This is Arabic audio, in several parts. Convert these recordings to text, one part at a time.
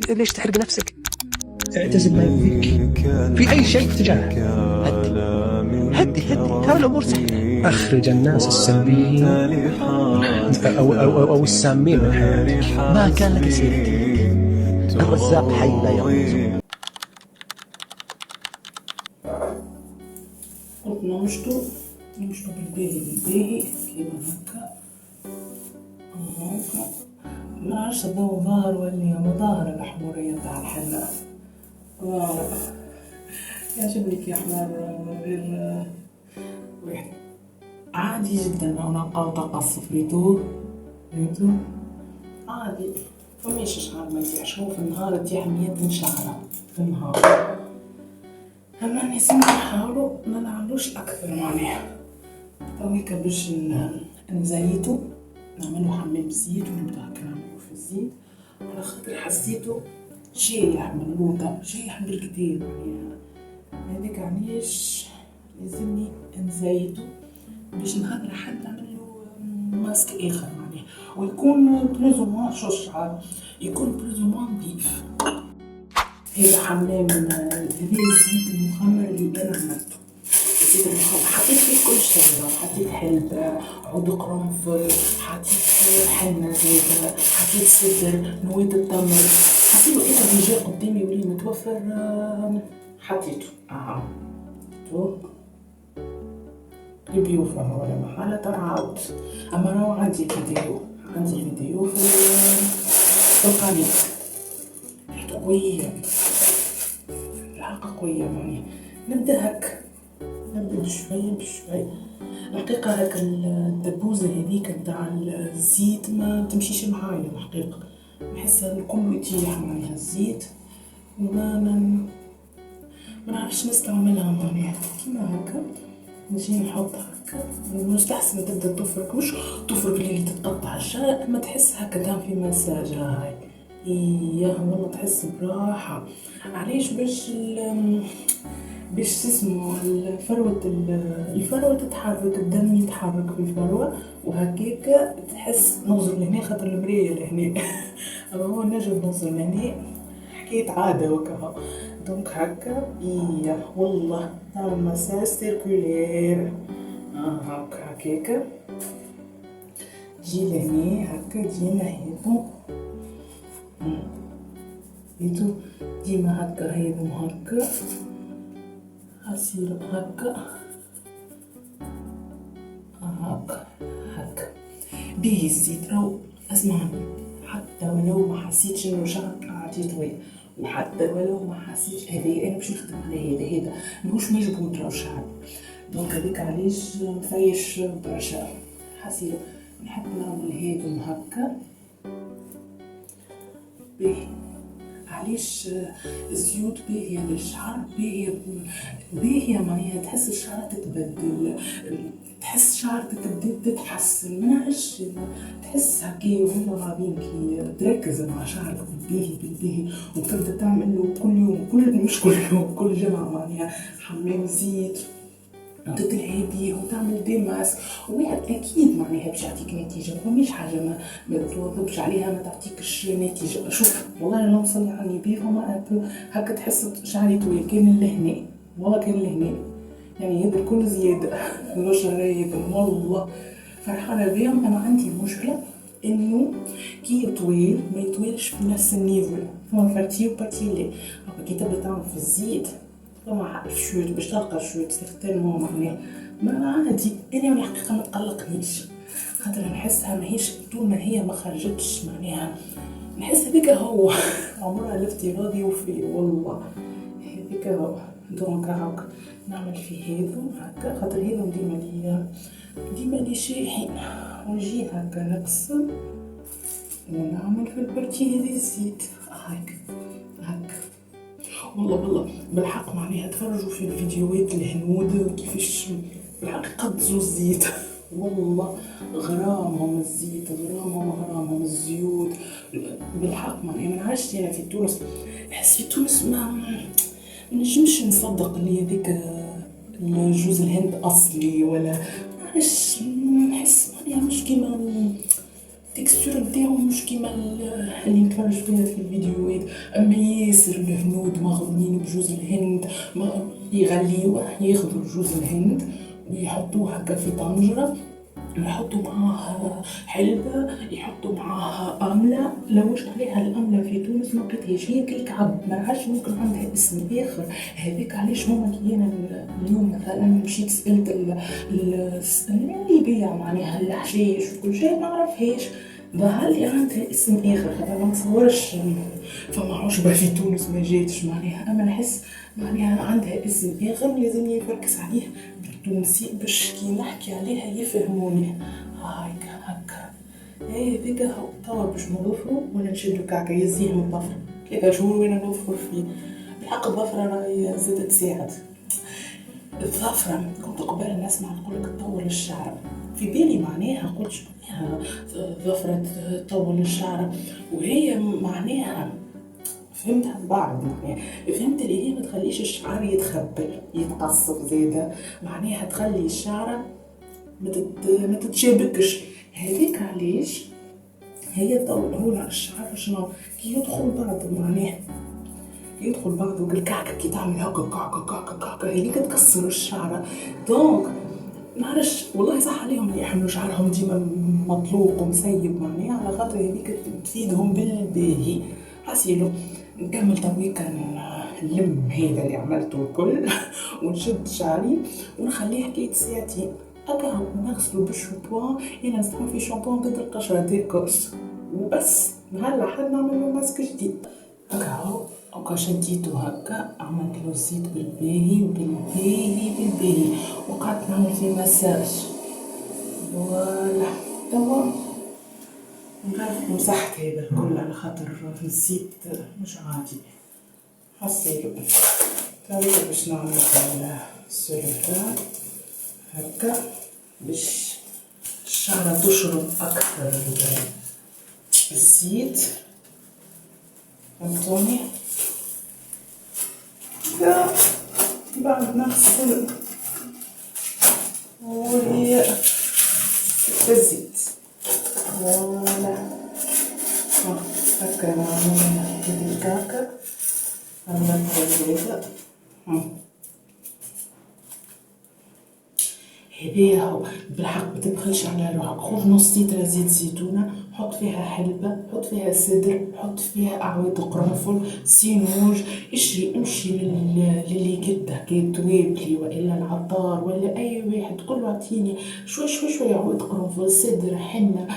ليش تحرق نفسك؟ اعتزل ما يؤذيك في أي شيء تجاهه. هدي ترى الأمور سهلة. أخرج الناس السلبيين أو السامين من حياتك. ما كان لك سيرتي. الرزاق حي لا يموت. قلت نمشطو بالباهي كيما هكا هكا. ما عرفش الضوء ظاهر ولا ما ظاهر الأحمرية تاع الحنة. يعجبني يا حمار غير واحد عادي جدا. أنا نقاو تقص فريتو عادي. فماش شعر ما يتيحش، هو في النهار تيح 100 شعرة في النهار. أما الناس نحاولوا ما نعملوش أكثر معناها. تويكا باش نزيتو، نعملو حمام زيت ونبدا هكا نعملو في الزيت، على خاطر حسيتو شايح من اللوطة، شايح بالكدا معناها. هذاك علاش لازمني نزيتو باش نهار حد نعملو ماسك آخر معناها، ويكون بلوز موان شو الشعر يكون بلوز موان نظيف. هذا حمام هذا الزيت المخمر اللي أنا عملته. الزيت المخمر حطيت فيه كل شيء، حطيت حلبة، عود قرنفل، حطيت حنة زيادة، حطيت سدر، نواة التمر. حطيته أنا اللي جا قدامي واللي متوفر حطيته. تو ريبيو فما ولا محالة تعاود. أما راهو عندي فيديو في القناة. ريحته قوية، الحلقة قوية معني. نبدا بشوي. الحقيقة هاك الدبوزة هذيك نتاع الزيت ما تمشيش معايا الحقيقة. نحسها الكل يتيح معناها الزيت ما نعرفش نستعملها معناها كيما هكا. نجي نحط هكا مستحسن تبدا تفرك، مش تفرك اللي تتقطع الشاء، ما تحس هكا دام في مساج. هاي والله تحس براحة. علاش؟ باش تسمو الفروة تتحرك، الدم يتحرك في الفروة وهكاك تحس نوصل لهنا خاطر المراية لهنا. اما هو نجم نوصل لهنا حكاية عادة وكها. دونك هكا والله تعمل مساج سيركولير هكاك. جي لهنا هكا ديما هيدو ديما هكا هيدو هكا هسير هكا بيه الزيت. راهو اسمعني، حتى ولو ما حسيتش انه شعرك قاعد يطوي، وحتى ولو ما حسيتش هذا انا باش نخدم على هذا ماهوش مجبود راهو شعري. دونك هذيك علاش مفيش برشا. حسيت نحب نعمل هذا هكا بيه. علاش؟ الزيوت باهية للشعر، باهية معناها تحس الشعر تتبدل، تحس شعرك تبدا تتحسن. منعرفش تحس هكا وهم غابين كي تركز مع شعرك بالباهي وتبدا تعمل له كل يوم، مش كل يوم، كل جمعة معناها حمام زيت وتدلعي بيه وتعمل دي ماسك. واحد اكيد معناها باش يعطيك نتيجه، ومش حاجه ما تواظبش عليها ما تعطيكش نتيجه. شوف والله انا نوصل يعني بيهم هكا تحس شعري طويل كان لهنا، والله كان لهنا يعني هذا الكل زياده من شهرين. والله فرحانه بيهم. انا عندي مشكله انه كي يطويل ما يطويلش في نفس النيفو، فما بارتي وبارتي كي تبدا تعمل في الزيت طبعا الشوت باش تلقى الشوت سيغتينمون معناها ما عادي. انا الحقيقه ما تقلقنيش خاطر نحسها ماهيش طول ما هي ما خرجتش معناها نحس هذيك هو عمرها الافتراضي وفي والله هذيك هو. دونك هاك نعمل في هذا هكا خاطر هذا ديما لي شايحين، ونجي هكا نقسم ونعمل في البارتي هذه الزيت هاك. والله بالحق معناها تفرجوا في الفيديوهات الهنود كيفاش بالحق يقدسوا الزيت. والله غرامهم الزيت، غرامهم الزيوت بالحق معناها. ما نعرفش انا في تونس نحس في تونس ما نجمش نصدق اللي هذيك جوز الهند اصلي ولا نعرفش. نحس معناها مش كيما التكستور نتاعهم مش كيما اللي نتفرج فيها في الفيديوهات، اما ياسر الهنود مغرومين بجوز الهند، يغليوه ياخذوا جوز الهند ويحطوه هكا في طنجرة، يحطوا معاها حلبة، يحطوا معاها أملة. لوجت عليها الأملة في تونس ما لقيتهاش، هي كالكعب ما عادش، ممكن عندها اسم آخر. هذيك علاش هما كي أنا اليوم مثلا مشيت سألت اللي يبيع معناها الحشيش وكل شيء ما عرفهاش، ظهر لي عندها اسم آخر. خاطر ما نتصورش فما عشبة في تونس ما جاتش معناها، أما نحس معناها عندها اسم آخر لازم يفركس عليه بالتونسي باش كي نحكي عليها يفهموني. هايك هكا هذيك توا باش نضفرو ولا نشدو كعكة يزيه من الضفر 3 شهور وين نضفر فيه. بالحق الضفرة راهي زادت تساعد. الظفرة كنت قبل نسمع نقولك تطول الشعر، في بالي معناها قلت شنو ظفرة تطول الشعر، وهي معناها فهمتها من بعد. معناها فهمت اللي هي ما تخليش الشعر يتخبل يتقصف زيادة، معناها تخلي الشعر ما تتشابكش. هذيك علاش هي تطول على الشعر شنو كي يدخل بعض، معناها كي يدخل بعض وكالكعكة كي تعمل هكا كعكة هذيك تكسر الشعر. دونك معرفش والله صح عليهم اللي يحملوا شعرهم ديما مطلوق ومسيب معناها، على خاطر هذيك تفيدهم بالباهي. حسيلو نكمل تويكا نلم هذا اللي عملته الكل ونشد شعري ونخليه حكاية ساعتين هكا ونغسلو بالشامبوان. انا نستعمل في شامبوان ضد القشرة ديكوس وبس. نهار لحد نعملو ماسك جديد هكا هكا شديتو هكا عملت له زيت بالباهي وقعدت نعمل فيه مساج. فوالا توا نعرف مسحت هذا الكل على خاطر الزيت مش عادي. حسيلو توا باش نعمل السلطة هكا باش الشعرة تشرب أكثر الزيت. فهمتوني؟ بعد نغسل وهي الزيت. فوالا هكا نعمل هذه الكعكة هذا هذايا هو بالحق ما تبخلش على روحك. خذ نص لتر زيت زيتونه، حط فيها حلبة، حط فيها سدر، حط فيها أعواد قرنفل، سينوج. امشي للي قد حكاية توابلي والا العطار ولا اي واحد قول له اعطيني شوي أعواد قرنفل، سدر، حنة،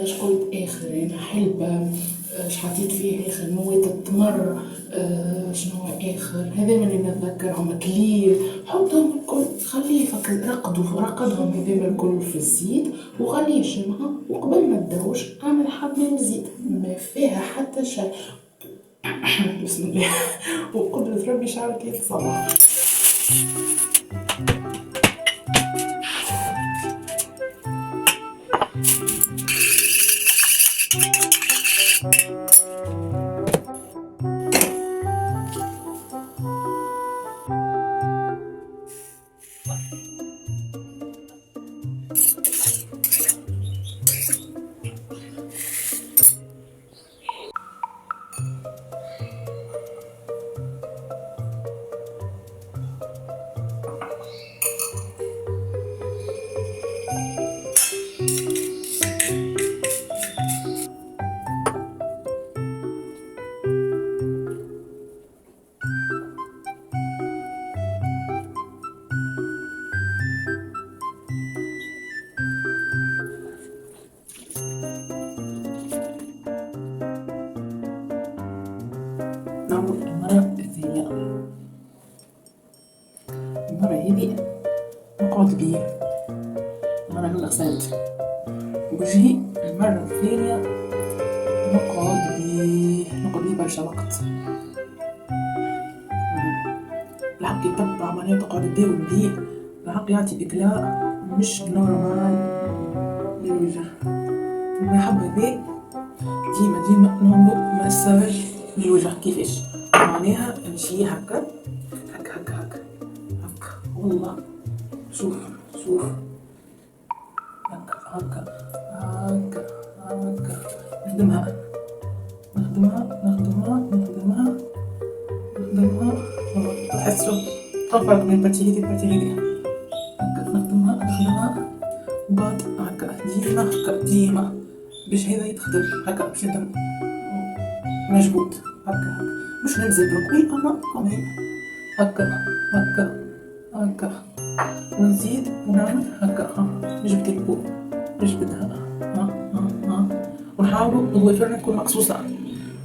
شقولت اخر انا حلبة، حطيت فيه اخر مواد التمر، شنو اخر هذا من اللي نتذكرهم، كليل. حطهم الكل خليه رقدهم هذا الكل في الزيت وخليه يشمها. وقبل ما تدوش اعمل حبة زيت ما فيها حتى شيء. بسم الله وقدرة ربي شعرك يتصلح. المرة هذي نقعد بيه، المرة اللي غسلت وجهي، المرة الثانية نقعد بيه برشا وقت. الحق يتبع معناها تقعد تداوم بيه، الحق يعطي إقلاع مش نورمال للوجه. المحبة ذي ديما نعملو مساج للوجه. كيفاش؟ معناها نمشي هكا والله شوف هكا هكا نخدمها نخدمها نخدمها نخدمها نخدمها. تحسوا تفرق بين البارتي هذي والبارتي هذي. هكا نخدمها نخدمها وبعد هكا ديما هكا ديما باش هذا يتخدم هكا باش يخدم مجهود هكا مش ننزل بالقوي اما كمان هكا هكا هكا ونزيد ونعمل هكا نجبد البو نجبدها ونحاولوا ضوافرنا تكون مقصوصة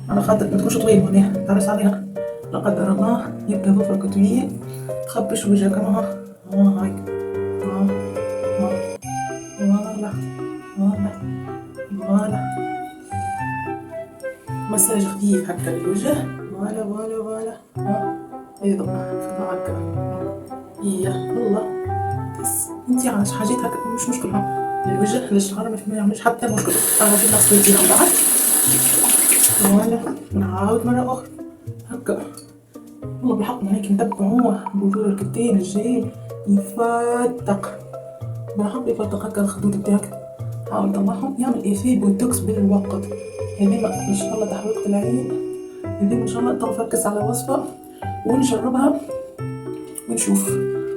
على خاطر ما تكونش طويل معناها تعرس عليها لا قدر الله يبدا ظفرك طويل تخبش وجهك هاك فوالا فوالا مساج خفيف هكا للوجه فوالا ايضا هكا هي والله بس انتي عايش حاجات هكا مش مشكلة للوجه للشعر ما يعملش حتى مشكلة. انا في نفس من بعد فوالا نعاود مرة اخرى هكا. والله بالحق هيك نتبعوه بذور الكتان الجاي يفتق بالحق يفتق هكا الخدود بتاعك. حاول تطلعهم يعمل ايفي بوتوكس بالوقت. هذه ان شاء الله تحويقة العين هذه ان شاء الله تنفركس على وصفة ونجربها ونشوف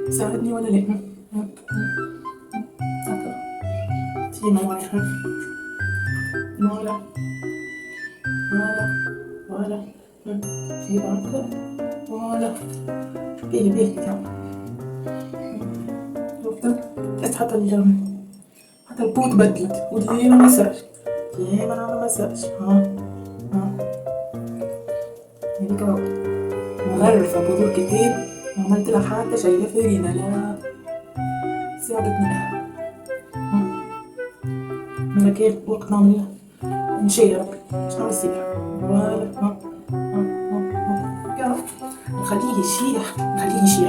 ساعدني ولا لا. هكا تيما واحد فوالا في هكا فوالا بيه شفتوا تحس حتى البوط بدلت وديما مساج ديما نعمل مساج هذيك مغرفة بذور كتاب ما عملت لها حتى شي لا فارينة لا ساعدتني من كيف وقت نعمل نشير شنو يصير فوالا نخليه يشيح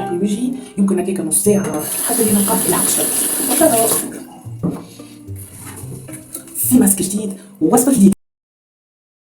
في وجهي يمكن هكاك نص ساعة حتى اللي نلقاه العشرة وكذا في ماسك جديد ووصفة جديدة.